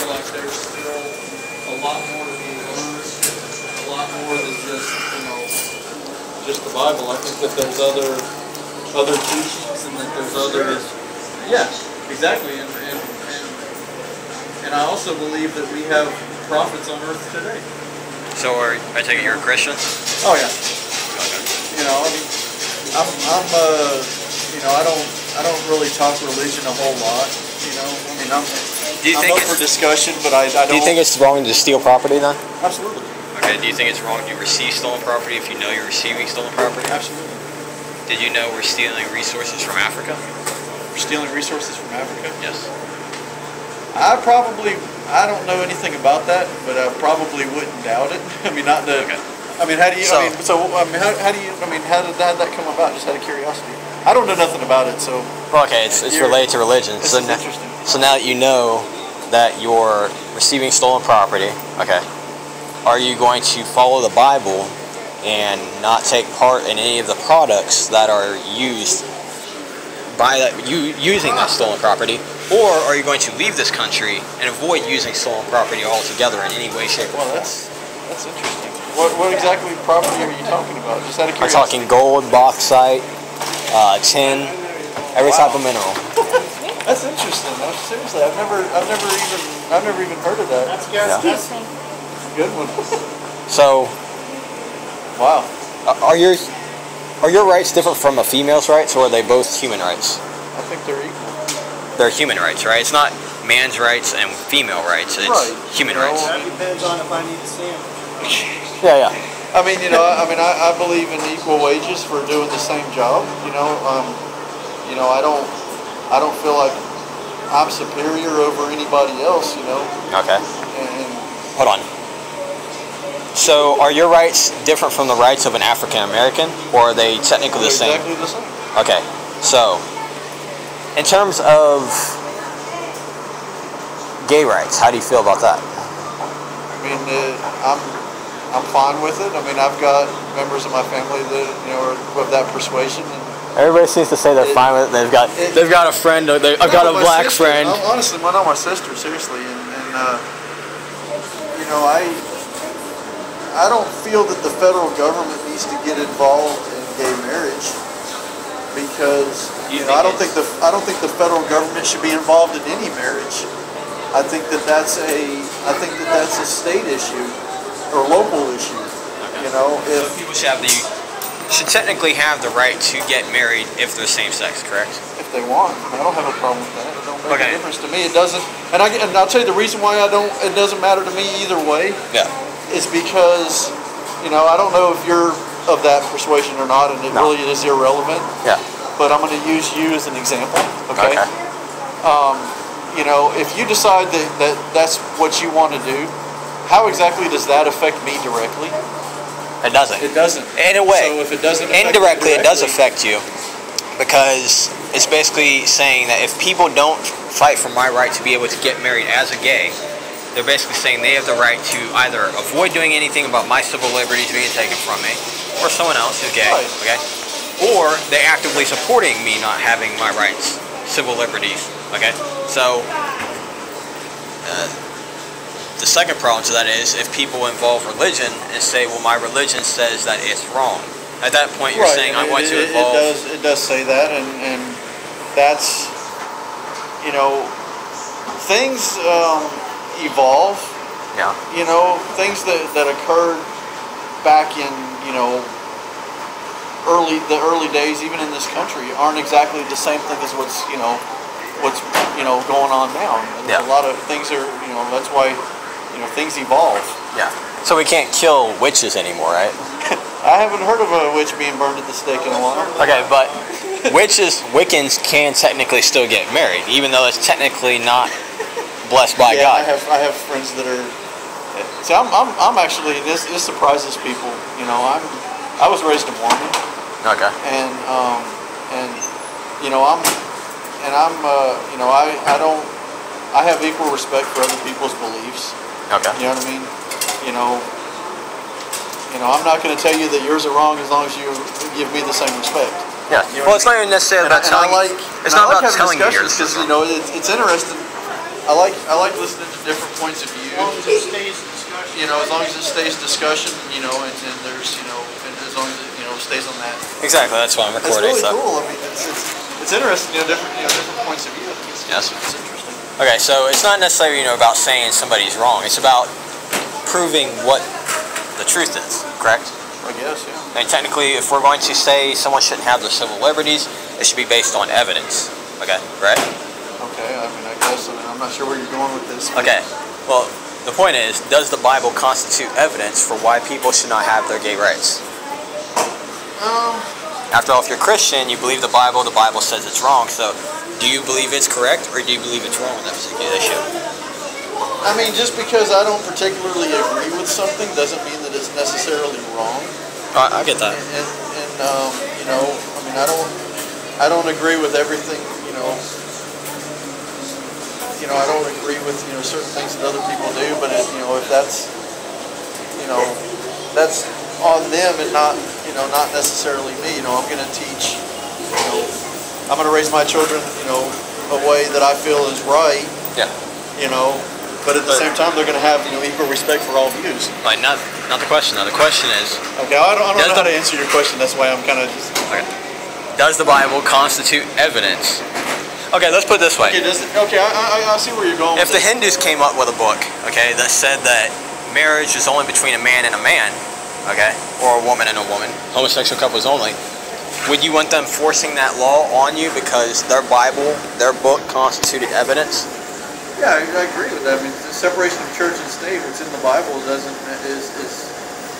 like there's still a lot more to be learned, a lot more than just, you know, just the Bible. I think that there's other teachings and that there's other, yeah, exactly. And I also believe that we have prophets on earth today. So I take it you're a Christian? Oh yeah. Okay. You know, I mean, I'm you know, I don't really talk religion a whole lot. You know, I mean, I'm up for discussion, but I don't. Do you think it's wrong to steal property then? Absolutely. Okay. Do you think it's wrong to receive stolen property if you know you're receiving stolen property? Absolutely. Did you know we're stealing resources from Africa? We're stealing resources from Africa? Yes. I don't know anything about that, but I probably wouldn't doubt it. I mean, not to. Okay. I mean, how do you? So, how do you? I mean, how did that come about? Just out of curiosity. I don't know nothing about it, so. Well, okay, it's related to religion. This is interesting. So now that you know that you're receiving stolen property, okay, are you going to follow the Bible and not take part in any of the products that are used by using that stolen property, or are you going to leave this country and avoid using stolen property altogether in any way, shape, or form? Well, that's interesting. What exactly property are you talking about? Just out of curiosity. I'm talking gold, bauxite, tin, every type of mineral. That's interesting. No, seriously, I've never even heard of that. That's good. Yeah. Good one. So, wow. Are your rights different from a female's rights, or are they both human rights? I think they're equal. They're human rights, right? It's not man's rights and female rights. It's human rights. That depends on if I need to see him. Yeah. I mean, you know, I believe in equal wages for doing the same job. You know, I don't feel like I'm superior over anybody else. You know. Okay. And hold on. So, are your rights different from the rights of an African American, or are they technically the same? Exactly the same. Okay. So, in terms of gay rights, how do you feel about that? I mean, I'm fine with it. I mean, I've got members of my family that are of that persuasion. And everybody seems to say they're fine with it. They've got a friend. I've got a black friend. Honestly, not my sister. Seriously, and you know, I don't feel that the federal government needs to get involved in gay marriage because I don't think the federal government should be involved in any marriage. I think that's a state issue or local issue. Okay. You know, so people should technically have the right to get married if they're same sex, correct? If they want, I don't have a problem with that. It don't make a difference to me. It doesn't, and I'll tell you the reason why it doesn't matter to me either way. Yeah. Is because, I don't know if you're of that persuasion or not, and it really is irrelevant. Yeah. But I'm going to use you as an example. Okay. If you decide that that's what you want to do, how exactly does that affect me directly? It doesn't. It doesn't. In a way. So if it doesn't indirectly, it does affect you, because it's basically saying that if people don't fight for my right to be able to get married as a gay, they're basically saying they have the right to either avoid doing anything about my civil liberties being taken from me, or someone else who's gay, okay? Or they're actively supporting me not having my rights, civil liberties, okay? So, the second problem to that is if people involve religion and say, well, my religion says that it's wrong. At that point, you're saying I'm going to involve... It does say that, and that's, things evolve. Yeah. Things that occurred back in, the early days, even in this country, aren't exactly the same thing as what's going on now. Yeah. A lot of things are, that's why, things evolve. Yeah. So we can't kill witches anymore, right? I haven't heard of a witch being burned at the stake in a while. Okay, but Wiccans can technically still get married, even though it's technically not blessed by God. I have friends that are. See, I'm actually this surprises people. I was raised a Mormon. Okay. And I have equal respect for other people's beliefs. Okay. You know what I mean? I'm not going to tell you that yours are wrong as long as you give me the same respect. Yeah. Well, it's not even necessarily about telling. It's not about telling you yours. Because it's interesting. I like listening to different points of view. As long as it stays in discussion. You know, as long as it stays discussion, you know, and there's, you know, and as long as it, you know, stays on that. Exactly, that's why I'm It's recording. really So. cool. I mean, it's interesting, different points of view. I think Yes. It's interesting. Okay, so it's not necessarily, about saying somebody's wrong. It's about proving what the truth is, correct? I guess, yeah. And technically, if we're going to say someone shouldn't have their civil liberties, it should be based on evidence. Okay, right? Okay, I mean, I guess. I mean, I'm not sure where you're going with this. Okay, well, the point is, does the Bible constitute evidence for why people should not have their gay rights? After all, if you're Christian, you believe the Bible says it's wrong, so do you believe it's correct, or do you believe it's wrong on that particular issue? I mean, just because I don't particularly agree with something doesn't mean that it's necessarily wrong. I get that. And you know, I mean, I don't agree with everything, you know. You know, I don't agree with, you know, certain things that other people do, but you know, if that's, you know, that's on them and not, you know, not necessarily me. You know, I'm going to teach, you know, I'm going to raise my children, you know, a way that I feel is right. Yeah. You know, but at the same time, they're going to have, you know, equal respect for all views. Like, not the question. Now, the question is... Okay, I don't know how to answer your question. That's why I'm kind of just... Okay. Does the Bible constitute evidence? Okay, let's put it this way. Okay, I see where you're going If the Hindus came up with a book, okay, that said that marriage is only between a man and a man, okay, or a woman and a woman, homosexual couples only, would you want them forcing that law on you because their Bible, their book constituted evidence? Yeah, I agree with that. I mean, the separation of church and state, what's in the Bible is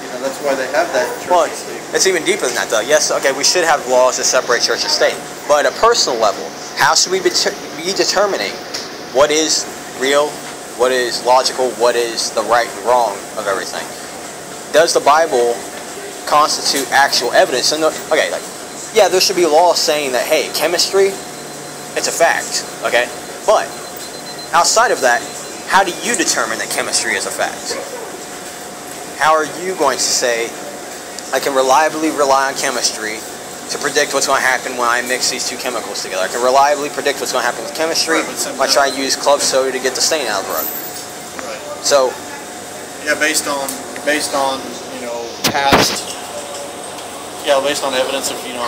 you know, that's why they have that church and state. It's even deeper than that, though. Yes, okay, we should have laws that separate church and state, but at a personal level, how should we be determining what is real, what is logical, what is the right and wrong of everything? Does the Bible constitute actual evidence? And okay, like, yeah, there should be laws saying that, hey, chemistry, it's a fact, okay? But outside of that, how do you determine that chemistry is a fact? How are you going to say, I can reliably rely on chemistry to predict what's going to happen when I mix these two chemicals together? I can reliably predict what's going to happen with chemistry when I try to use club soda to get the stain out of the rug. Right. So, yeah, based on you know past, yeah, based on evidence of, you know,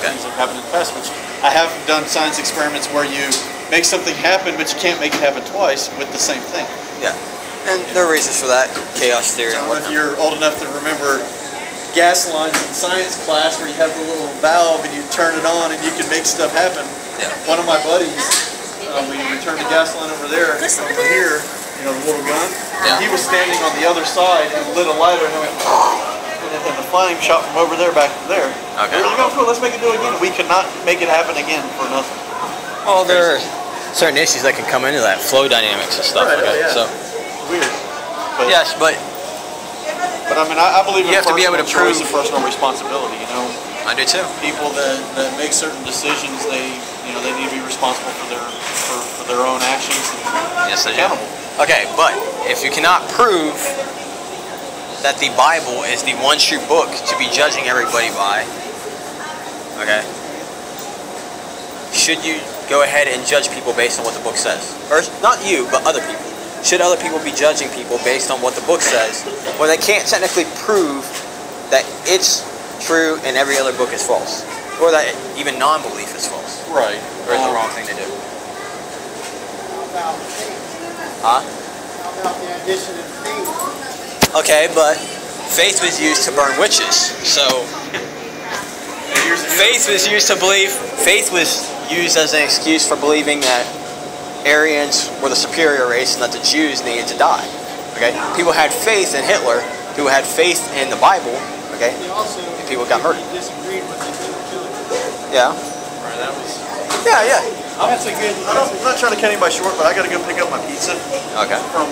things that happened in the past. Which I have done science experiments where you make something happen, but you can't make it happen twice with the same thing. yeah, and there are reasons for that. Chaos theory. I don't know if you're old enough to remember gas lines in science class where you have the little valve and you turn it on and you can make stuff happen. Yeah. One of my buddies, we turned the gas line over there, over here, you know, the little gun. Yeah. He was standing on the other side and lit a lighter and went, and the flame shot from over there back to there. Okay. We were like, oh cool, let's make it do it again. We could not make it happen again for nothing. Well, there are certain issues that can come into that, flow dynamics and stuff. Right, okay? yeah. So, Weird. But, yes, but I mean, I believe in you have to be able to choice prove and personal responsibility, you know. I do too. People that make certain decisions, they need to be responsible for their own actions and Yes, they do. accountable. Okay, but if you cannot prove that the Bible is the one true book to be judging everybody by, okay, should you go ahead and judge people based on what the book says? Or not you, but other people. Should other people be judging people based on what the book says when they can't technically prove that it's true and every other book is false? Or that even non-belief is false? Right. Or is the wrong thing to do? How about faith? Huh? How about the addition of faith? Okay, but faith was used to burn witches. So faith was used as an excuse for believing that Aryans were the superior race and that the Jews needed to die. Okay? People had faith in Hitler, people had faith in the Bible, okay? And people got murdered. Disagreed with the Yeah. Right, that was... Yeah. That's a good. I'm not trying to cut anybody short, but I got to go pick up my pizza Okay. from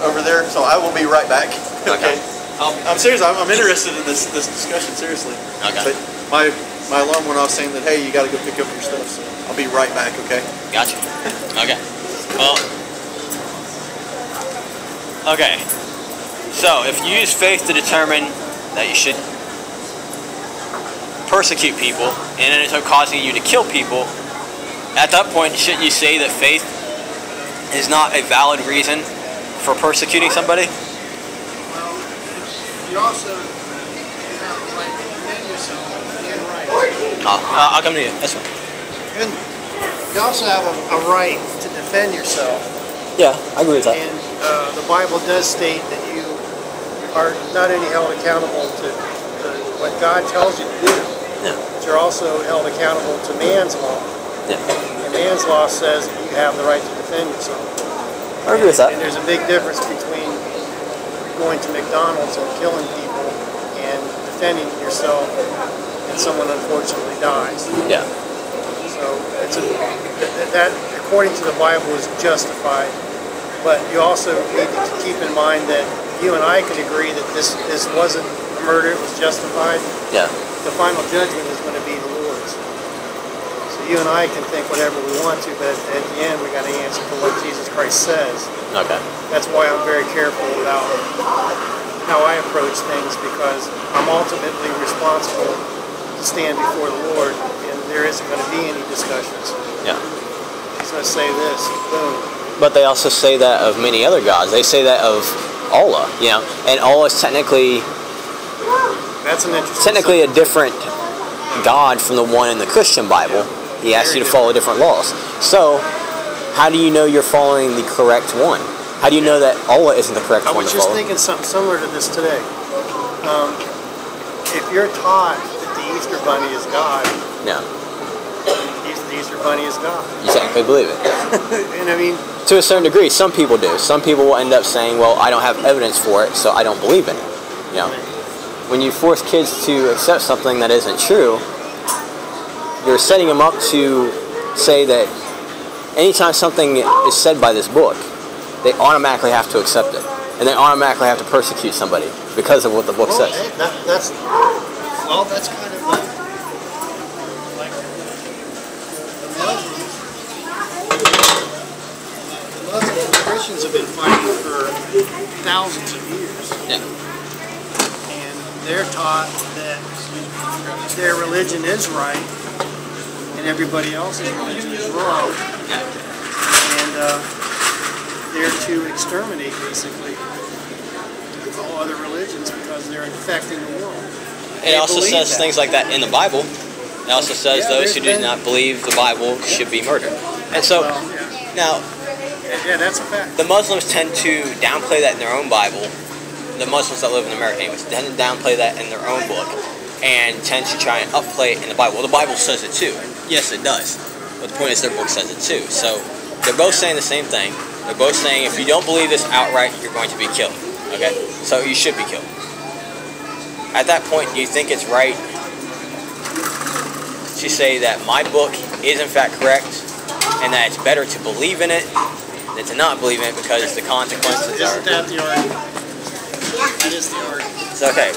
over there, so I will be right back. Okay. I'm serious. I'm interested in this discussion, seriously. Okay. But my alarm went off saying that, hey, you got to go pick up your stuff, so I'll be right back, okay? Gotcha. Okay. Well. Okay. So, if you use faith to determine that you should persecute people, and it ends up causing you to kill people, at that point, shouldn't you say that faith is not a valid reason for persecuting somebody? Well, you also have the right to defend yourself and right. I'll come to you. That's fine. And you also have a right to defend yourself. Yeah, I agree with that. And the Bible does state that you are not only held accountable to what God tells you to do, Yeah. but you're also held accountable to man's law. Yeah. And man's law says that you have the right to defend yourself. I agree with that. And there's a big difference between going to McDonald's and killing people and defending yourself and someone unfortunately dies. Yeah. So that according to the Bible is justified, but you also need to keep in mind that you and I can agree that this wasn't a murder, it was justified. Yeah. The final judgment is going to be the Lord's. So you and I can think whatever we want to, but at the end we got to answer for what Jesus Christ says. Okay. That's why I'm very careful about how I approach things, because I'm ultimately responsible to stand before the Lord, and there isn't going to be any discussions. Yeah. So I say this, boom. But they also say that of many other gods. They say that of Allah, you know, and Allah is technically That's an interesting technically a different God from the one in the Christian Bible. He asks you to follow different laws. So, how do you know you're following the correct one? How do you know that Allah isn't the correct I one was to just follow? thinking something similar to this today. If you're taught that the Easter Bunny is God, No, the Easter Bunny is God. you technically believe it. And I mean, To a certain degree, some people do. Some people will end up saying, well, I don't have evidence for it, so I don't believe in it. You know, when you force kids to accept something that isn't true, you're setting them up to say that anytime something is said by this book, they automatically have to accept it. And they automatically have to persecute somebody because of what the book says. that's kind of like the Muslims. The Muslims and Christians have been fighting for thousands of years. Yeah. And they're taught that their religion is right and everybody else's religion is wrong. And they're to exterminate, basically, all other religions because they're infecting the world. It also says things like that in the Bible. It also says those who do not believe the Bible should be murdered. And so, now, Yeah, that's a fact. the Muslims tend to downplay that in their own Bible. The Muslims that live in America anyways tend to downplay that in their own book and tend to try and upplay it in the Bible. Well, the Bible says it too. Yes, it does. But the point is their book says it too. So they're both saying the same thing. They're both saying if you don't believe this outright, you're going to be killed. Okay? So you should be killed. At that point, do you think it's right to say that my book is in fact correct and that it's better to believe in it than to not believe in it because the consequences are... Isn't that the argument? That is the argument. It's okay.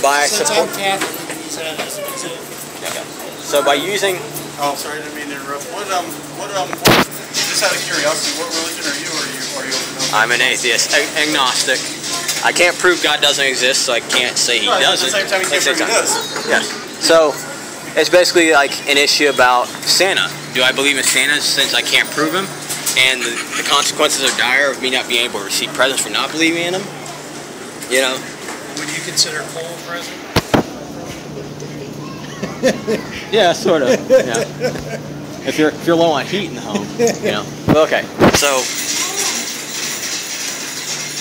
By Since support... I'm Catholic, we use that as an example. Okay. So by using... Oh, sorry, I didn't mean to interrupt. Just out of curiosity, what religion are you? Are you I'm an atheist, agnostic. I can't prove God doesn't exist, so I can't say He doesn't. At the same time, you can't prove He does. Yeah. So it's basically like an issue about Santa. Do I believe in Santa since I can't prove him, and the consequences are dire of me not being able to receive presents for not believing in him? You know. Would you consider coal a present? Yeah, sort of. Yeah. If you're low on heat in the home, you know. Okay. So.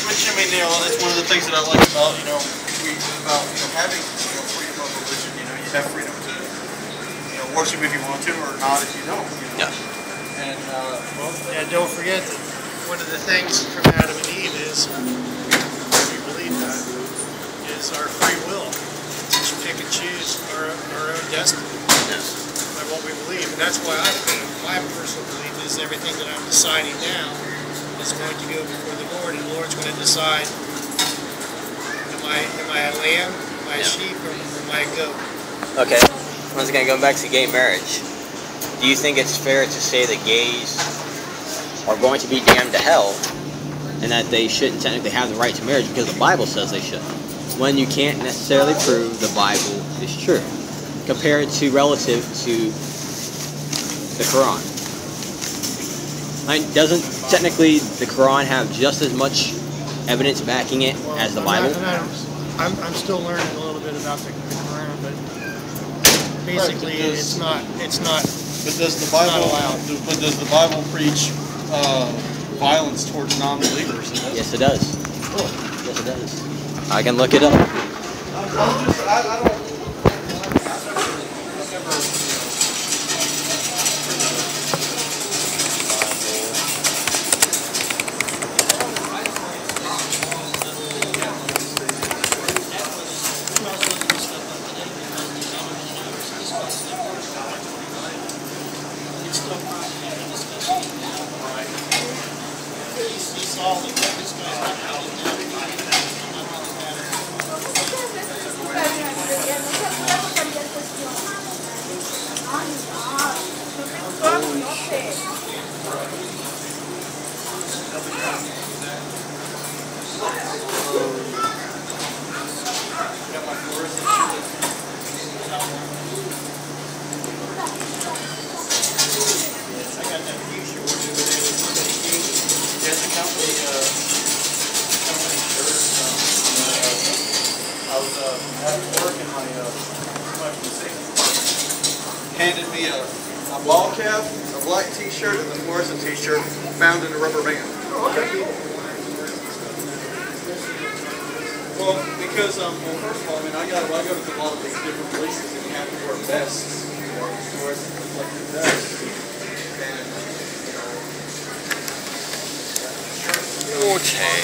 Which, I mean, you know, that's one of the things that I like about, having, freedom of religion. You know, you have freedom to, worship if you want to or not if you don't. Yeah. And, Don't forget that one of the things from Adam and Eve is, if you believe that, is our free will to pick and choose our own destiny by what we believe. And that's why my personal belief is everything that I'm deciding now is going to go before the Lord, and the Lord's going to decide, am I a lamb, am I a sheep, or am I a goat? Okay. Once again, going back to gay marriage, do you think it's fair to say that gays are going to be damned to hell and that they shouldn't technically have the right to marriage because the Bible says they should, when you can't necessarily prove the Bible is true, compared to relative to the Quran? Doesn't technically the Quran have just as much evidence backing it as the Bible? I'm still learning a little bit about the Quran, but basically it's not. But does the Bible? Not allowed. But does the Bible preach violence towards non-believers? Yes, it does. Oh. Yes, it does. I can look it up. I don't. Handed me a ball cap, a black t-shirt, and the fluorescent t-shirt found in a rubber band. Oh, okay. Well, because, well, first of all, I mean, I go to a lot of these different places and you have to wear vests or reflective vests. And, Okay.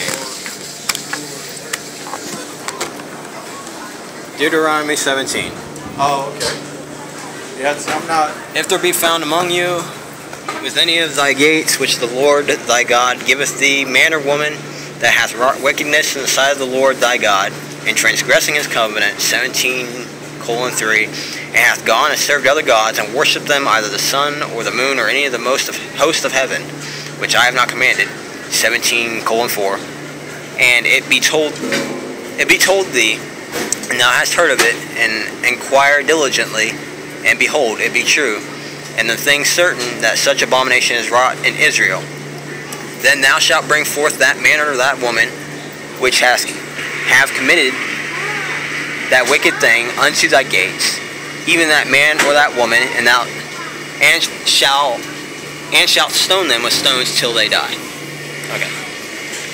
Deuteronomy 17. Oh, okay. Yes, I'm not. If there be found among you with any of thy gates which the Lord thy God giveth thee, man or woman, that hath wrought wickedness in the sight of the Lord thy God, in transgressing his covenant, 17:3, and hath gone and served other gods, and worshipped them, either the sun or the moon, or any of the host of heaven, which I have not commanded, 17:4, and it be told thee, and thou hast heard of it, and inquire diligently, and behold, it be true, and the thing certain that such abomination is wrought in Israel. Then thou shalt bring forth that man or that woman which have committed that wicked thing unto thy gates, even that man or that woman, and shalt stone them with stones till they die. Okay.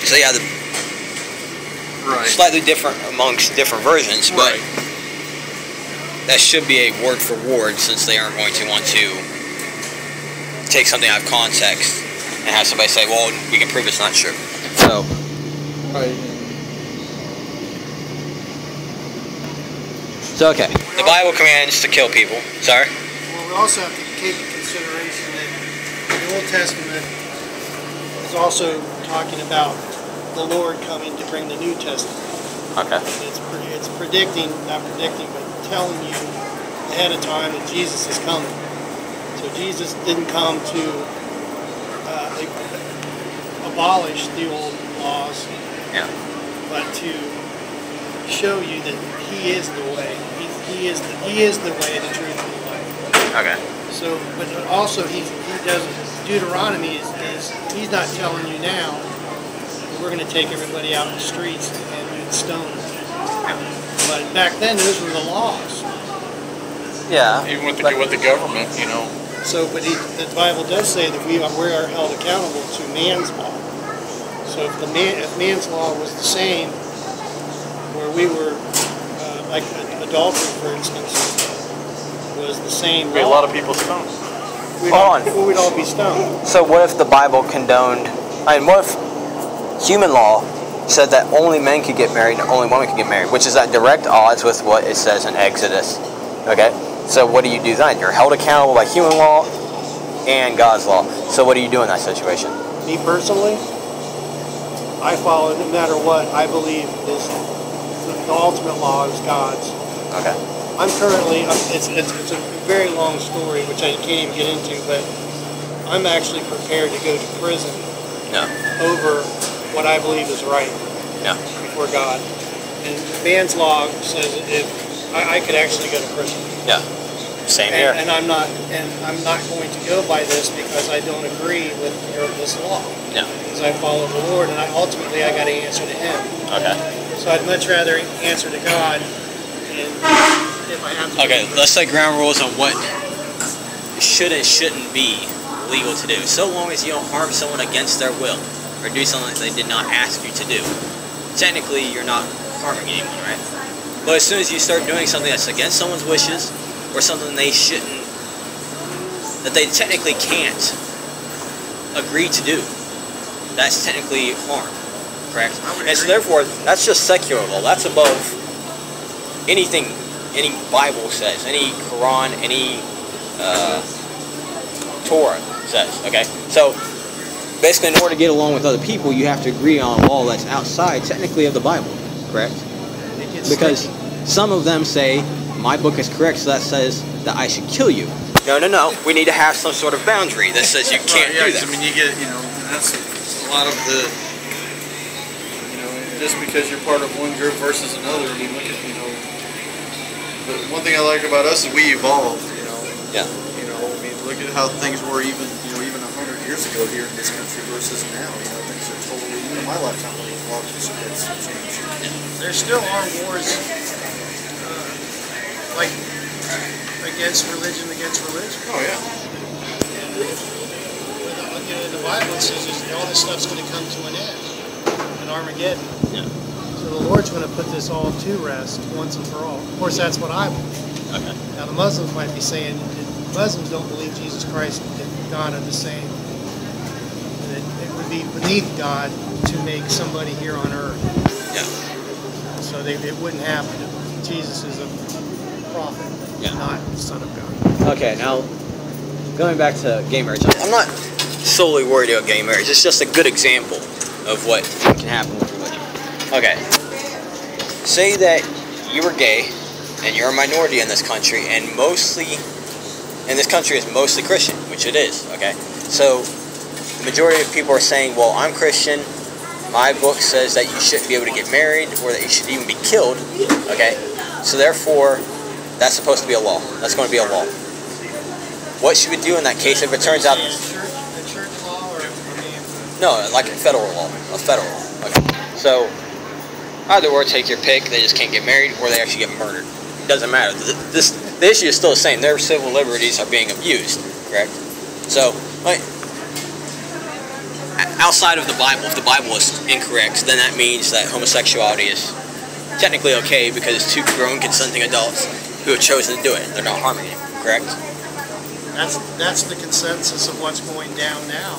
So yeah, slightly different amongst different versions, but that should be a word for word, since they aren't going to want to take something out of context and have somebody say, well, we can prove it's not true. So, okay. The Bible commands to kill people. Sorry? Well, we also have to take into consideration that the Old Testament is also talking about the Lord coming to bring the New Testament. Okay. It's predicting, not predicting, but telling you ahead of time that Jesus is coming. So Jesus didn't come to abolish the old laws, but to show you that He is the way. He is the way, the truth, and the life. Okay. So, but also he does Deuteronomy is He's not telling you now we're going to take everybody out in the streets and stone them. But back then, those were the laws. Yeah. Even with the government, you know. So, but the Bible does say that we are held accountable to man's law. So if man's law was the same, where we were, like adultery, for instance, was the same law. A lot of people stoned. We'd all be stoned. So what if the Bible condoned, what if human law said that only men could get married and only women could get married, which is at direct odds with what it says in Exodus? Okay? So what do you do then? You're held accountable by human law and God's law. So what do you do in that situation? Me personally, I follow, no matter what, I believe is the ultimate law is God's. Okay. I'm currently, it's a very long story, which I can't even get into, but I'm actually prepared to go to prison over what I believe is right before God. And man's law says if I could actually go to prison. Yeah. Same here. And I'm not going to go by this because I don't agree with this law. Yeah. Because I follow the Lord, and ultimately I got to answer to Him. Okay. So I'd much rather answer to God, and if I have to. Okay, let's say ground rules on what should and shouldn't be legal to do. So long as you don't harm someone against their will, or do something that they did not ask you to do, technically you're not harming anyone, right? But as soon as you start doing something that's against someone's wishes, or something they shouldn't, that they technically can't agree to do, that's technically harm, correct? And so therefore, that's just secular law. That's above anything any Bible says, any Quran, any Torah says, okay? So, basically, in order to get along with other people, you have to agree on a law that's outside, technically, of the Bible, correct? Because some of them say, my book is correct, so that says that I should kill you. No, no, no. We need to have some sort of boundary that says you can't do that. I mean, you get, that's a lot of the, just because you're part of one group versus another. I mean, look at, the one thing I like about us is we evolved, Yeah. I mean, look at how things were even 100 years ago here in this country versus now. Things are totally, in my lifetime, a lot of this has changed. There still are wars, like against religion. Oh yeah. And the Bible says all this stuff's going to come to an end, an Armageddon. Yeah. So the Lord's going to put this all to rest once and for all. Of course, that's what I believe. Okay. Now the Muslims might be saying that Muslims don't believe Jesus Christ and God are the same. That it would be beneath God to make somebody here on earth. Yeah. So it wouldn't happen. Jesus is a prophet, not the Son of God. Okay, now, going back to gay marriage. I'm not solely worried about gay marriage. It's just a good example of what can happen with religion. Okay. Say that you were gay, and you're a minority in this country, and this country is mostly Christian, which it is, okay? So, the majority of people are saying, well, I'm Christian, my book says that you shouldn't be able to get married, or that you should even be killed, okay? So therefore, that's supposed to be a law. That's going to be a law. What should we do in that case if it turns out... The church law or No, like a federal law. A federal law. Okay. So, either or, take your pick. They just can't get married, or they actually get murdered. It doesn't matter. The issue is still the same. Their civil liberties are being abused, correct? So, like, outside of the Bible, if the Bible is incorrect, then that means that homosexuality is technically okay because it's two grown consenting adults who have chosen to do it. They're not harming you, correct? That's the consensus of what's going down now.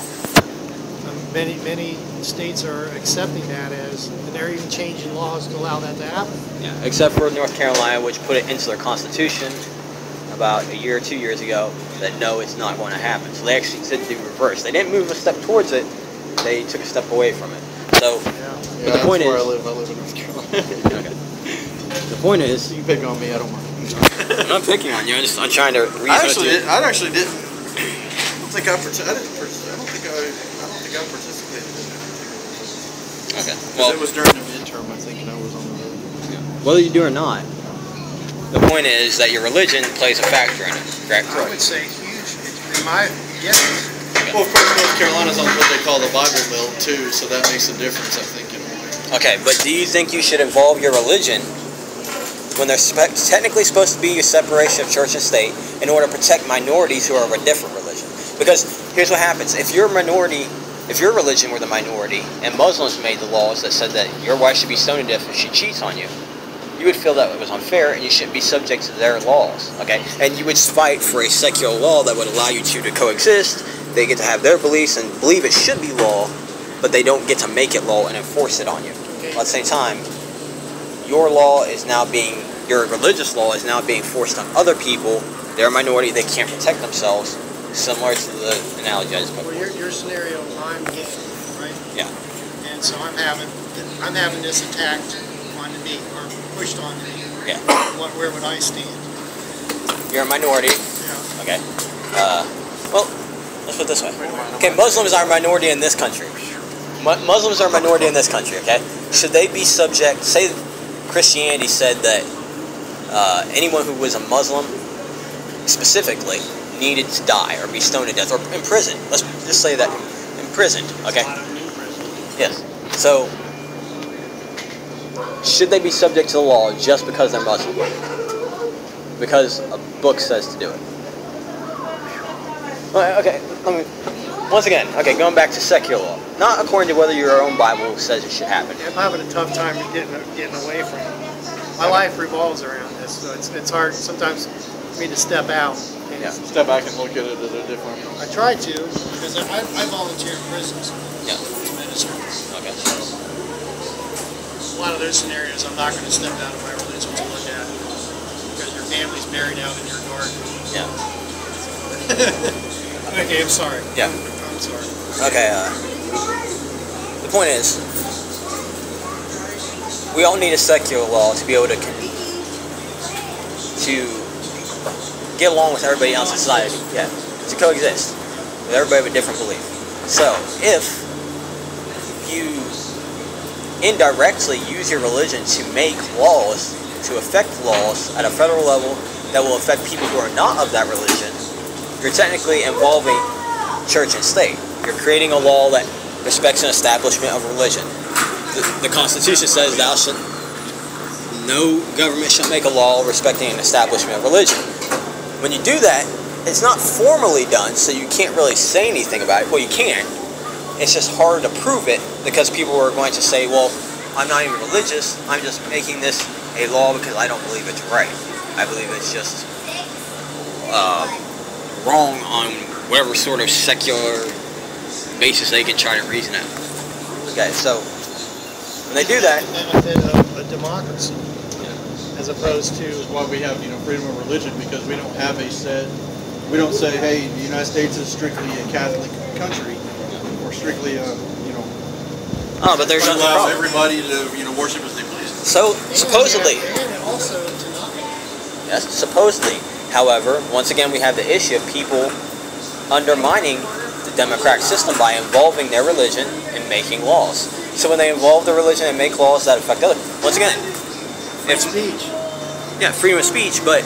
Many states are accepting that as, and they're even changing laws to allow that to happen. Yeah, except for North Carolina, which put it into their constitution about a year or 2 years ago that no, it's not going to happen. So they actually did the reverse. They didn't move a step towards it. They took a step away from it. So, but the point is, I live in North Carolina. Okay. The point is, You can pick on me. I don't mind. I'm not picking on you. I'm trying to reason I with you. actually didn't. I don't think I participated in it. Okay. Well, Well, it was during the midterm, I think, and I was on the road. whether you do or not, the point is that your religion plays a factor in it, correct? I would say huge. In my guess. Well, of course, North Carolina's on what they call the Bible Belt too, so that makes a difference, I think. Okay, but do you think you should involve your religion when there's technically supposed to be a separation of church and state in order to protect minorities who are of a different religion? Because here's what happens. If your religion were the minority, and Muslims made the laws that said that your wife should be stoned to death if she cheats on you, you would feel that it was unfair and you shouldn't be subject to their laws, okay? And you would fight for a secular law that would allow you two to coexist. They get to have their beliefs and believe it should be law, but they don't get to make it law and enforce it on you. At the same time, your religious law is now being forced on other people. They're a minority, they can't protect themselves, similar to the analogy I just put. Well, your scenario, I'm gay, right? Yeah. And so I'm having this attacked onto me, or pushed onto me. Yeah. Where would I stand? You're a minority. Yeah. Okay. Well, let's put it this way. Okay, Muslims are a minority in this country. Muslims are a minority in this country, okay? Should they be subject, say Christianity said that anyone who was a Muslim specifically needed to die or be stoned to death or imprisoned. Let's just say that imprisoned, okay? Yes. So, should they be subject to the law just because they're Muslim? Because a book says to do it. Okay, once again, going back to secular law. Not according to whether your own Bible says it should happen. I'm having a tough time getting away from it. My life revolves around this, so it's hard sometimes for me to step out. Yeah. Step back and look at it at a different. I try to, because I volunteer in prisons. Yeah. Ministry. Okay. A lot of those scenarios, I'm not going to step out of my religion to look at, because your family's buried out in your garden. Yeah. Okay, I'm sorry. Yeah. I'm sorry. Okay, the point is, we all need a secular law to be able to get along with everybody else in society. Yeah, to coexist with everybody with a different belief. So, if you indirectly use your religion to make laws, to affect laws at a federal level that will affect people who are not of that religion, you're technically involving church and state. You're creating a law that respects an establishment of religion. The Constitution says no government shall make a law respecting an establishment of religion. When you do that, it's not formally done, so you can't really say anything about it. Well, you can. It's just hard to prove it because people are going to say, well, I'm not even religious. I'm just making this a law because I don't believe it's right. I believe it's just wrong on whatever sort of secular basis they can try to reason out. Okay, so when they do that, the benefit of a democracy, as opposed to why we have freedom of religion, because we don't have we don't say, hey, the United States is strictly a Catholic country or strictly a but there's nothing allow wrong. everybody to worship as they please. So supposedly, and also tonight. yes, supposedly. However, once again, we have the issue of people undermining the democratic system by involving their religion in making laws. So when they involve their religion and make laws that affect others, once again, It's speech. Yeah, freedom of speech, but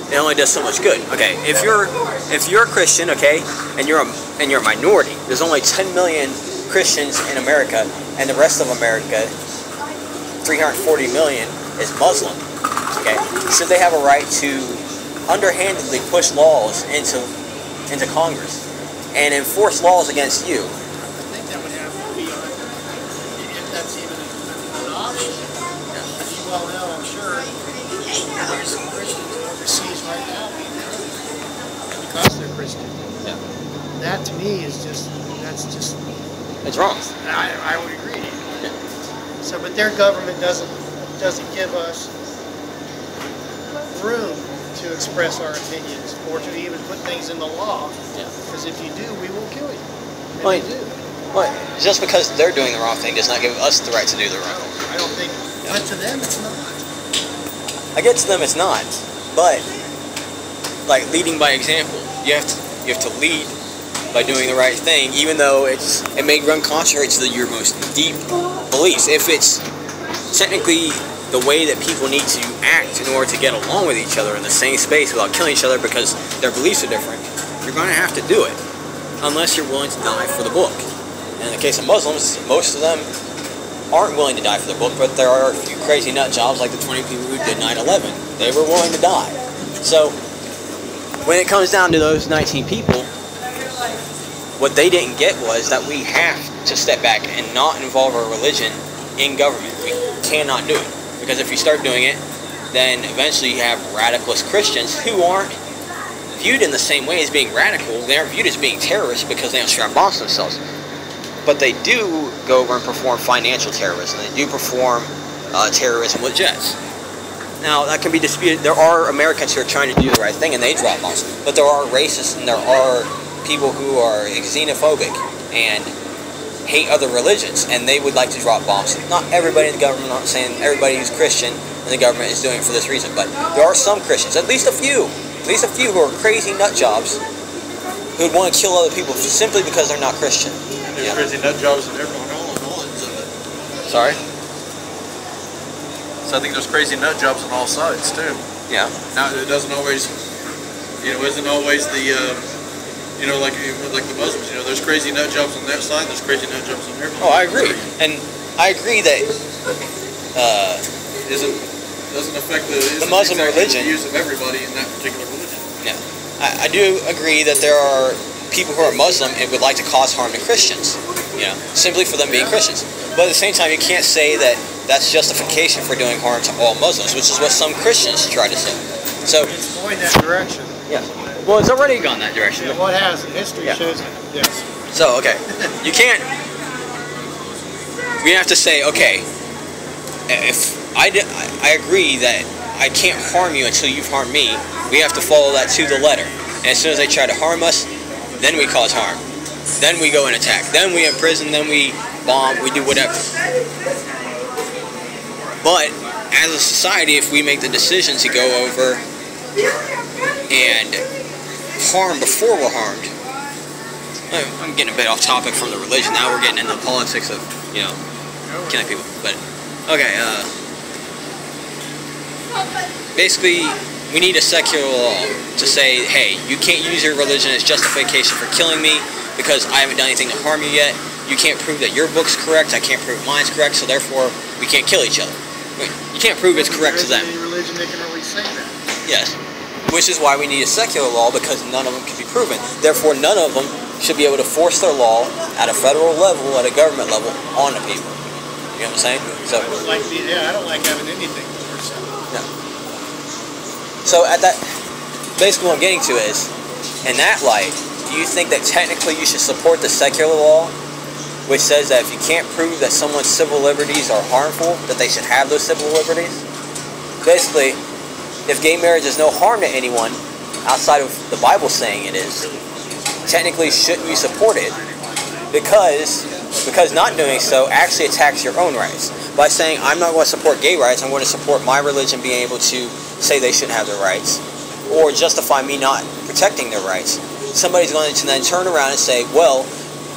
it only does so much good. Okay, if you're a Christian, okay, and you're a minority, there's only 10 million Christians in America, and the rest of America, 340 million, is Muslim. Okay, so they have a right to underhandedly push laws into Congress and enforce laws against you. I think that would have to be on, if that's even an option. As you well know, I'm sure there's some Christians overseas right now being persecuted because they're Christian. Yeah. That to me is just It's wrong. I would agree. Yeah. So, but their government doesn't give us room to express our opinions or to even put things in the law. Yeah. Because if you do, we will kill you. And Well, they do. Well, just because they're doing the wrong thing does not give us the right to do the wrong thing. I don't think. Yeah. But to them, it's not. I get to them it's not, but like leading by example, you have to lead by doing the right thing, even though it may run contrary to your most deep beliefs. If it's technically the way that people need to act in order to get along with each other in the same space without killing each other because their beliefs are different, you're going to have to do it, unless you're willing to die for the book. And in the case of Muslims, most of them aren't willing to die for the book, but there are a few crazy nut jobs like the 20 people who did 9/11. They were willing to die. So when it comes down to those 19 people, what they didn't get was that we have to step back and not involve our religion in government. We cannot do it. Because if you start doing it, then eventually you have radicalist Christians who aren't viewed in the same way as being radical. They aren't viewed as being terrorists because they don't strap bombs themselves. But they do go over and perform financial terrorism. They do perform terrorism with jets. Now, that can be disputed. There are Americans who are trying to do the right thing and they drop bombs. But there are racists and there are people who are xenophobic and hate other religions, and they would like to drop bombs. Not everybody in the government, I'm not saying everybody who's Christian in the government is doing it for this reason, but there are some Christians, at least a few who are crazy nut jobs who would want to kill other people simply because they're not Christian. And there's crazy nut jobs in everyone else. Sorry? So I think there's crazy nut jobs on all sides too. Yeah. Now it doesn't always You know, isn't always the, you know, like the Muslims. You know, there's crazy nut jobs on that side. There's crazy nut jobs on their side. Oh, I agree, and I agree that doesn't affect the Muslim religion. The views of everybody in that particular religion. No, I do agree that there are people who are Muslim and would like to cause harm to Christians, you know, simply for them being Christians. But at the same time, you can't say that that's justification for doing harm to all Muslims, which is what some Christians try to say. So it's going that direction. Yeah. Well, it's already gone that direction. Yeah, what has history shows it. Yes. So okay, you can't. We have to say, okay, if I agree that I can't harm you until you've harmed me, we have to follow that to the letter. And as soon as they try to harm us, then we cause harm. Then we go and attack. Then we imprison. Then we bomb. We do whatever. But as a society, if we make the decision to go over and harm before we're harmed, I'm getting a bit off topic from the religion. Now we're getting into the politics of, you know, killing people. But okay, basically, we need a secular law to say, hey, you can't use your religion as justification for killing me because I haven't done anything to harm you yet. You can't prove that your book's correct. I can't prove mine's correct. So therefore, we can't kill each other. You can't prove it's correct to them. Any religion that can really say that. Yes. Which is why we need a secular law, because none of them can be proven. Therefore, none of them should be able to force their law at a federal level, at a government level, on the people. You know what I'm saying? So I don't like having anything forced. No. So at that, basically what I'm getting to is, in that light, do you think that technically you should support the secular law, which says that if you can't prove that someone's civil liberties are harmful, that they should have those civil liberties? Basically, if gay marriage is no harm to anyone, outside of the Bible saying it is, technically shouldn't you support it? Because not doing so actually attacks your own rights. By saying, I'm not going to support gay rights, I'm going to support my religion being able to say they shouldn't have their rights, or justify me not protecting their rights, somebody's going to then turn around and say, well,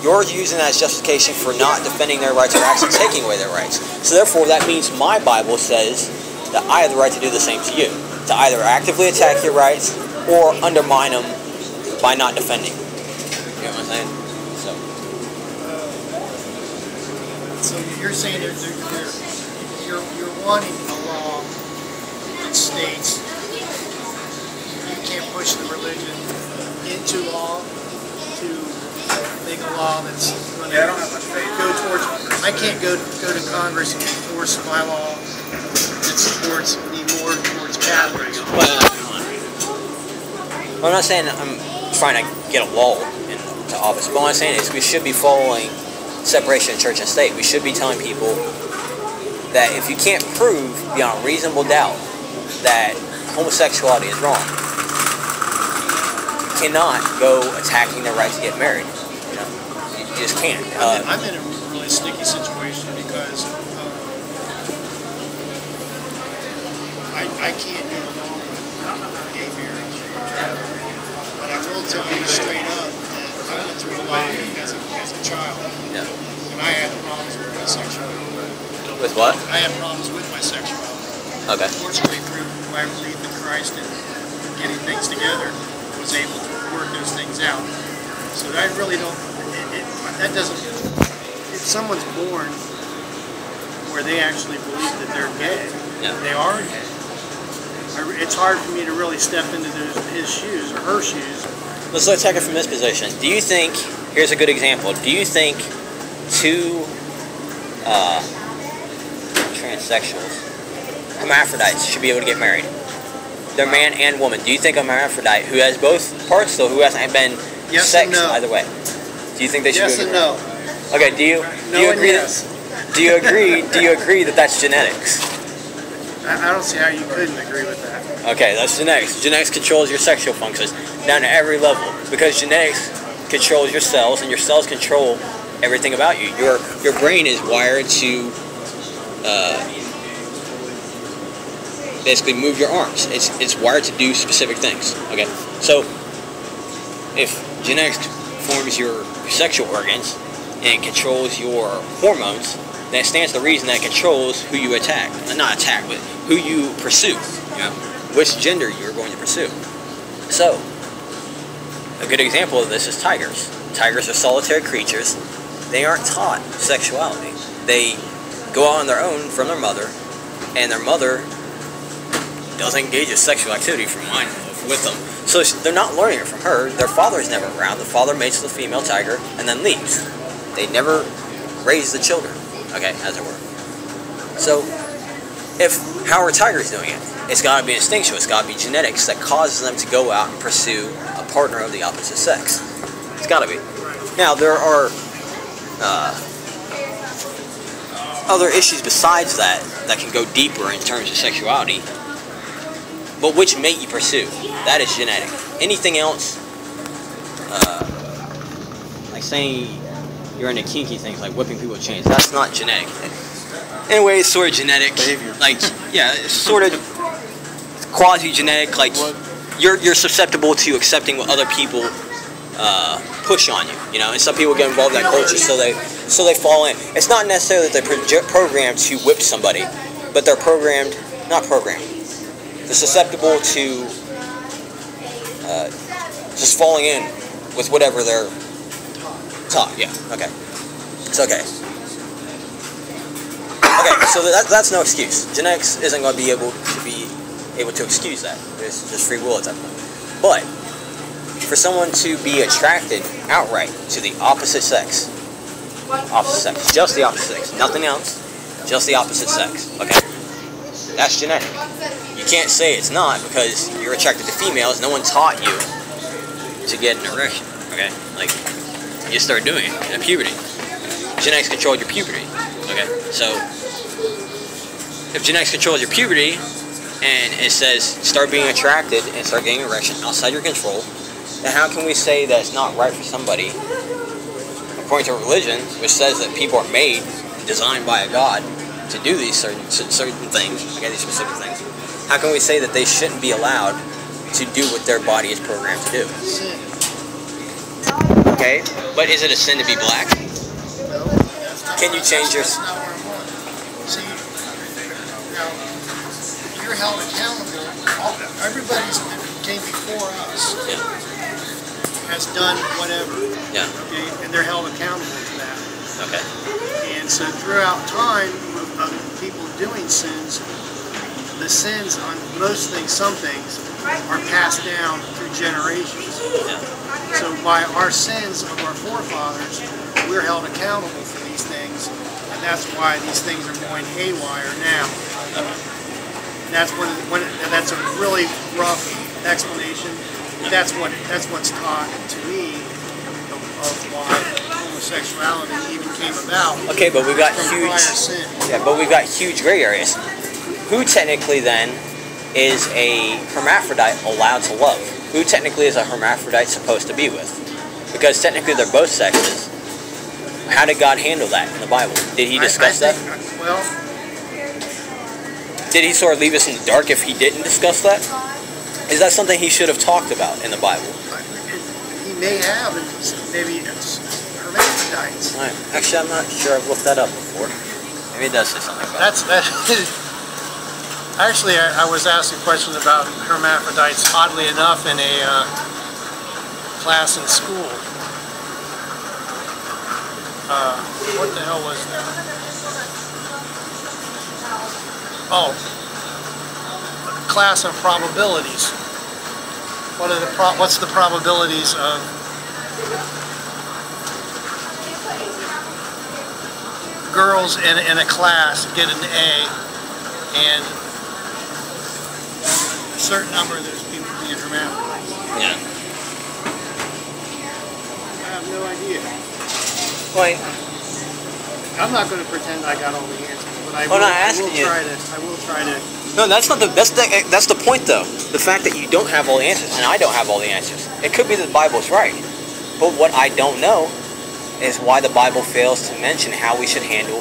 you're using that as justification for not defending their rights or actually taking away their rights. So therefore, that means my Bible says that I have the right to do the same to you, to either actively attack your rights or undermine them by not defending. You know what I'm saying? So you're saying you're wanting a law that states you can't push the religion into law to make a law that's going to go towards. I can't go to Congress and enforce my law that supports me more towards Catholics. Well, I'm not saying I'm trying to get a law into office, but what I'm saying is we should be following separation of church and state. We should be telling people that if you can't prove beyond reasonable doubt that homosexuality is wrong, you cannot go attacking their right to get married. You know, you just can't. I'm in a really sticky situation because I can't get along with gay marriage, but I will tell you straight up that I went through a lot as a child. Yeah. And I had problems with my sexuality. With what? I had problems with my sexuality. Okay. Fortunately, through my belief in Christ and getting things together, I was able to work those things out. So I really don't, that doesn't, if someone's born where they actually believe that they're gay, they are gay, it's hard for me to really step into his shoes or her shoes. Let's take it from this position. Do you think, here's a good example, do you think two transsexuals, hermaphrodites, should be able to get married? They're man and woman. Do you think a hermaphrodite who has both parts still, who hasn't been sexed either way, do you think they should be able to get married? Yes and no. Okay, do you agree do you agree that that's genetics? I don't see how you couldn't agree with that. Okay, that's genetics. Genetics controls your sexual functions down to every level, because genetics controls your cells, and your cells control everything about you. Your brain is wired to basically move your arms. It's wired to do specific things. Okay, so if genetics forms your sexual organs and controls your hormones, then it stands to reason that it controls who you attack. Not attack, but who you pursue. You know, which gender you're going to pursue. So, A good example of this is tigers. Tigers are solitary creatures. They aren't taught sexuality. They go out on their own from their mother, and their mother doesn't engage in sexual activity from mine with them. So they're not learning it from her. Their father's never around. The father mates the female tiger and then leaves. They never raise the children, okay, as it were. So, how are tigers doing it? It's got to be instinctual. It's got to be genetics that causes them to go out and pursue a partner of the opposite sex. It's got to be. Now, there are other issues besides that that can go deeper in terms of sexuality. But which mate you pursue, that is genetic. Anything else, like saying you're into kinky things, like whipping people with chains, that's not genetic. Anyway, it's sort of genetic. Behavior. Like, yeah, it's sort of quasi-genetic. Like, you're susceptible to accepting what other people push on you. You know, and some people get involved in that culture, so they fall in. It's not necessarily that they're programmed to whip somebody, but they're not programmed. They're susceptible to just falling in with whatever they're taught. Yeah. Okay. It's okay. Okay. So that's no excuse. Genetics isn't going to be able to excuse that. It's just free will at that point. But for someone to be attracted outright to the opposite sex, just the opposite sex, nothing else, just the opposite sex. Okay. That's genetic. You can't say it's not because you're attracted to females. No one taught you to get an erection. Okay, like you start doing it in puberty. Genetics controlled your puberty. Okay, so if genetics controls your puberty and it says start being attracted and start getting an erection outside your control, then how can we say that it's not right for somebody, according to religion, which says that people are made, designed by a God, to do these certain things, okay, these specific things? How can we say that they shouldn't be allowed to do what their body is programmed to do? Okay, but is it a sin to be black? No. Can you change your... That's not where I'm going. See, now, you're held accountable. Everybody's came before us has done whatever. Yeah. Okay, and they're held accountable to that. Okay. And so throughout time of people doing sins, the sins on most things, some things, are passed down through generations. Yeah. So by our sins of our forefathers, we're held accountable for these things, and that's why these things are going haywire now. That's that's a really rough explanation. That's what's taught to me of why homosexuality even came about. Okay, but we've got huge. Sin. Yeah, but we've got huge gray areas. Who technically then is a hermaphrodite allowed to love? Who technically is a hermaphrodite supposed to be with? Because technically they're both sexes. How did God handle that in the Bible? Did he discuss that? Well, did he sort of leave us in the dark if he didn't discuss that? Is that something he should have talked about in the Bible? he may have, and maybe it's hermaphrodites. Right. Actually, I'm not sure. I've looked that up before. Maybe it does say something about that. Actually, I was asked a question about hermaphrodites, oddly enough, in a class in school. What the hell was that? Oh, a class of probabilities. What's the probabilities of girls in a class get an A and a certain number of those people being hermaphrodites? Yeah. I have no idea. Wait. I'm not going to pretend I got all the answers, but I will try to. No, that's not that's the point though. The fact that you don't have all the answers and I don't have all the answers. It could be that the Bible's right, but what I don't know is why the Bible fails to mention how we should handle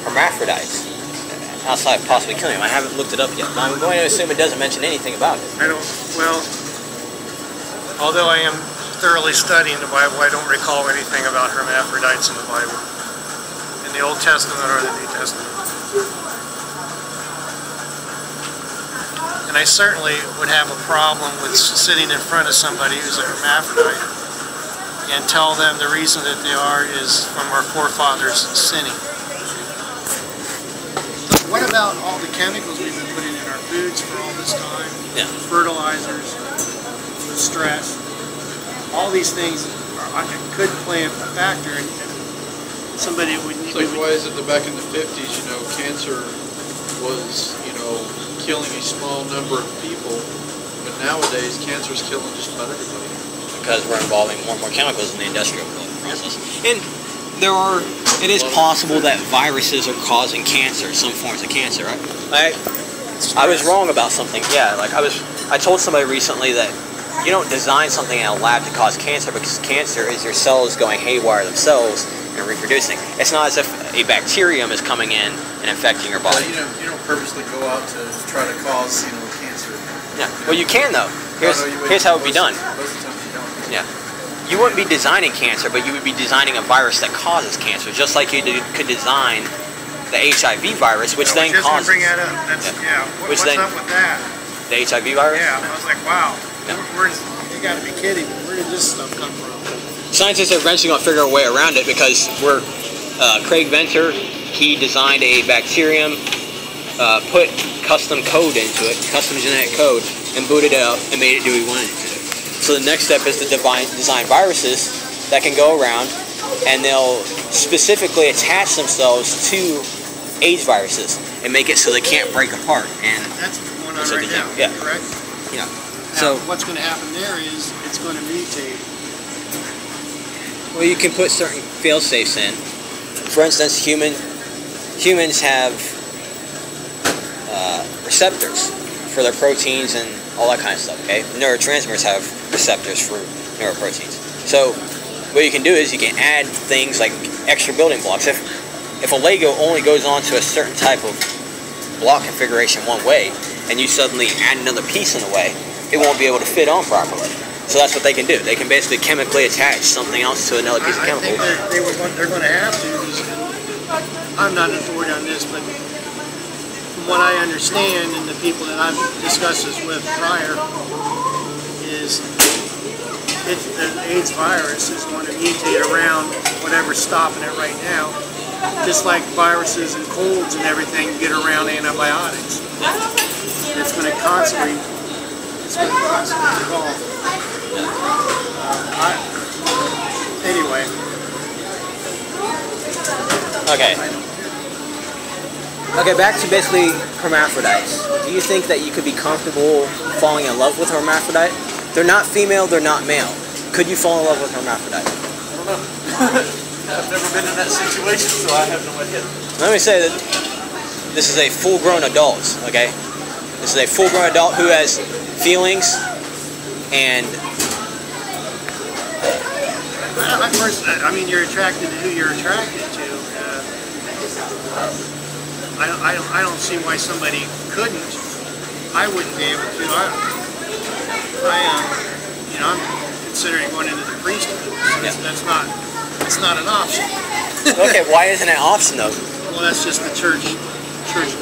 hermaphrodites outside of possibly killing them. I haven't looked it up yet. I'm going to assume it doesn't mention anything about it. Well, although I am thoroughly studying the Bible, I don't recall anything about hermaphrodites in the Bible, in the Old Testament or the New Testament. And I certainly would have a problem with sitting in front of somebody who's a hermaphrodite and tell them the reason that they are is from our forefathers sinning. So what about all the chemicals we've been putting in our foods for all this time? Yeah. Fertilizers, the stress, all these things could play a factor in somebody would. It's like, why is it that back in the 50s, you know, cancer was, you know, killing a small number of people, but nowadays cancer is killing just about everybody? Because we're involving more and more chemicals in the industrial process. And it is possible that viruses are causing cancer, some forms of cancer, right? I was wrong about something. Yeah, like I told somebody recently that you don't design something in a lab to cause cancer, because cancer is your cells going haywire themselves and reproducing. It's not as if a bacterium is coming in and infecting your body. Well, you don't purposely go out to try to cause, you know, cancer. Yeah. Well, you can though. Here's how it would be done. Most of the time you don't. Yeah. You wouldn't be designing cancer, but you would be designing a virus that causes cancer, just like you could design the HIV virus, which then causes. Bring that up. That's, what's up with that? The HIV virus? Yeah, I was like, wow. Yeah. You got to be kidding me. Where did this stuff come from? Scientists are eventually going to figure a way around it, because Craig Venter, he designed a bacterium, put custom code into it, custom genetic code, and booted it up and made it do what he wanted it to do. So the next step is to design viruses that can go around, and they'll specifically attach themselves to AIDS viruses and make it so they can't break apart. And that's going on right now, yeah. Correct? Yeah. Now, so what's going to happen there is it's going to mutate. Well, you can put certain fail-safes in. For instance, humans have receptors for their proteins and all that kind of stuff, okay? Neurotransmitters have receptors for neuroproteins. So what you can do is you can add things like extra building blocks. If a Lego only goes on to a certain type of block configuration one way, and you suddenly add another piece in the way, it won't be able to fit on properly. So that's what they can do. They can basically chemically attach something else to another piece of chemical. I think they're going to have to. I'm not an authority on this, but from what I understand, and the people that I've discussed this with prior, is the AIDS virus is going to mutate around whatever's stopping it right now. Just like viruses and colds and everything get around antibiotics. It's going to constantly evolve. Anyway. Okay, back to basically hermaphrodites. Do you think that you could be comfortable falling in love with a hermaphrodite? They're not female, they're not male. Could you fall in love with a hermaphrodite? I don't know. I've never been in that situation, so I have no idea. Let me say that this is a full-grown adult, okay? This is a full-grown adult who has feelings and... I mean, you're attracted to who you're attracted to. I don't see why somebody couldn't. I wouldn't be able to. I'm considering going into the priesthood. That's not an option. Okay, why isn't it an option though? Well, that's just the church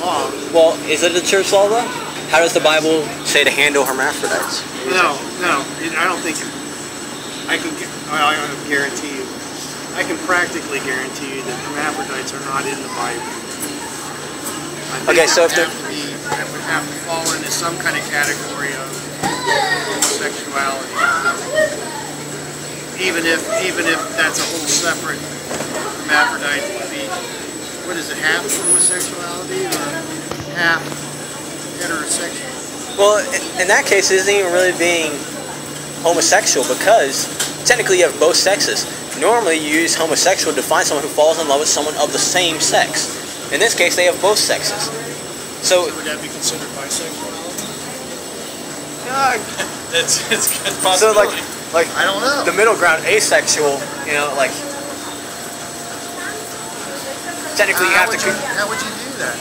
law. Well, is it the church law though? How does the Bible say to handle hermaphrodites? No, I don't think I can guarantee you. I can practically guarantee you that hermaphrodites are not in the Bible. Okay, so if it would have to fall into some kind of category of homosexuality. Even if that's a whole separate hermaphrodite, would be, what is it, half homosexuality or half heterosexual? Well, in that case, it isn't even really being homosexual, because technically you have both sexes. Normally you use homosexual to find someone who falls in love with someone of the same sex. In this case, they have both sexes. So would that be considered bisexuality? It's a possibility. So like I don't know. The middle ground, asexual, you know, like technically you have to. How would you do that?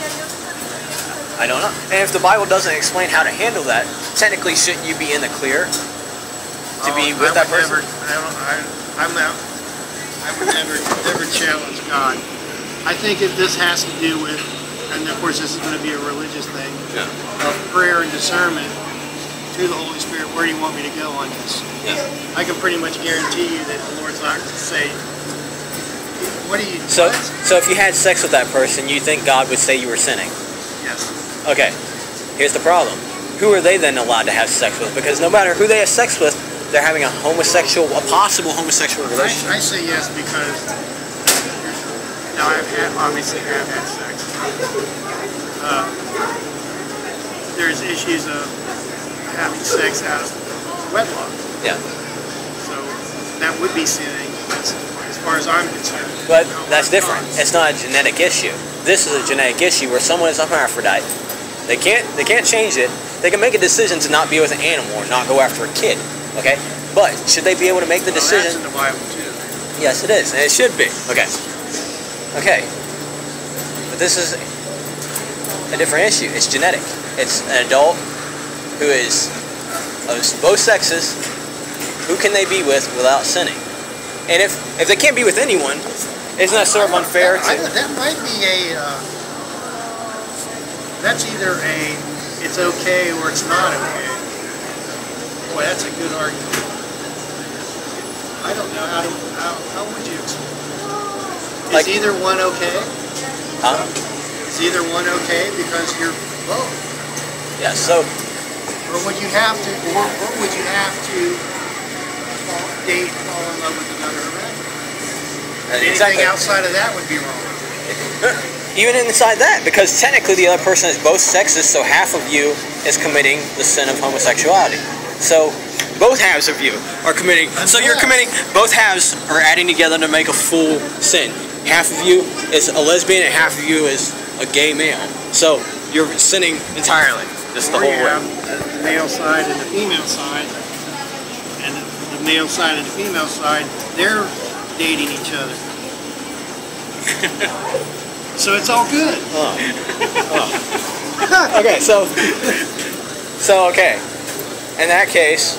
I don't know. And if the Bible doesn't explain how to handle that, technically shouldn't you be in the clear to be with that person? I would never challenge God. I think this has to do with and of course this is going to be a religious thing, Yeah. of prayer and discernment to the Holy Spirit, where do you want me to go on this? Yeah. I can pretty much guarantee you that the Lord's not going to say, what do you... So, what? so if you had sex with that person, you think God would say you were sinning? Yes. Okay, here's the problem. Who are they then allowed to have sex with? Because no matter who they have sex with, they're having a possible homosexual relationship. I say yes because now obviously have had sex. There's issues of having sex out of wedlock. Yeah. So that would be sinning as far as I'm concerned. But that's different. It's not a genetic issue. This is a genetic issue where someone is a hermaphrodite. They can't change it. They can make a decision to not be with an animal or not go after a kid. Okay? But should they be able to make the decision? That's in the Bible too. Yes, it is, and it should be. Okay. Okay. But this is a different issue. It's genetic. It's an adult who is of both sexes. Who can they be with without sinning? And if they can't be with anyone, isn't that sort of unfair? That might be that's either it's okay or it's not okay. Boy, that's a good argument. I don't know how would you explain? Is either one okay? Huh? Is either one okay because you're both? Yeah. So. Or would you have to? Or would you have to fall in love with another man? Anything outside of that would be wrong. Even inside that, because technically the other person is both sexes, so half of you is committing the sin of homosexuality. So both halves of you are committing. So you're committing. Both halves are adding together to make a full sin. Half of you is a lesbian, and half of you is a gay male. So you're sinning entirely. Just the whole way. The male side and the female side, and the male side and the female side, they're dating each other. So it's all good. Okay, so okay. In that case,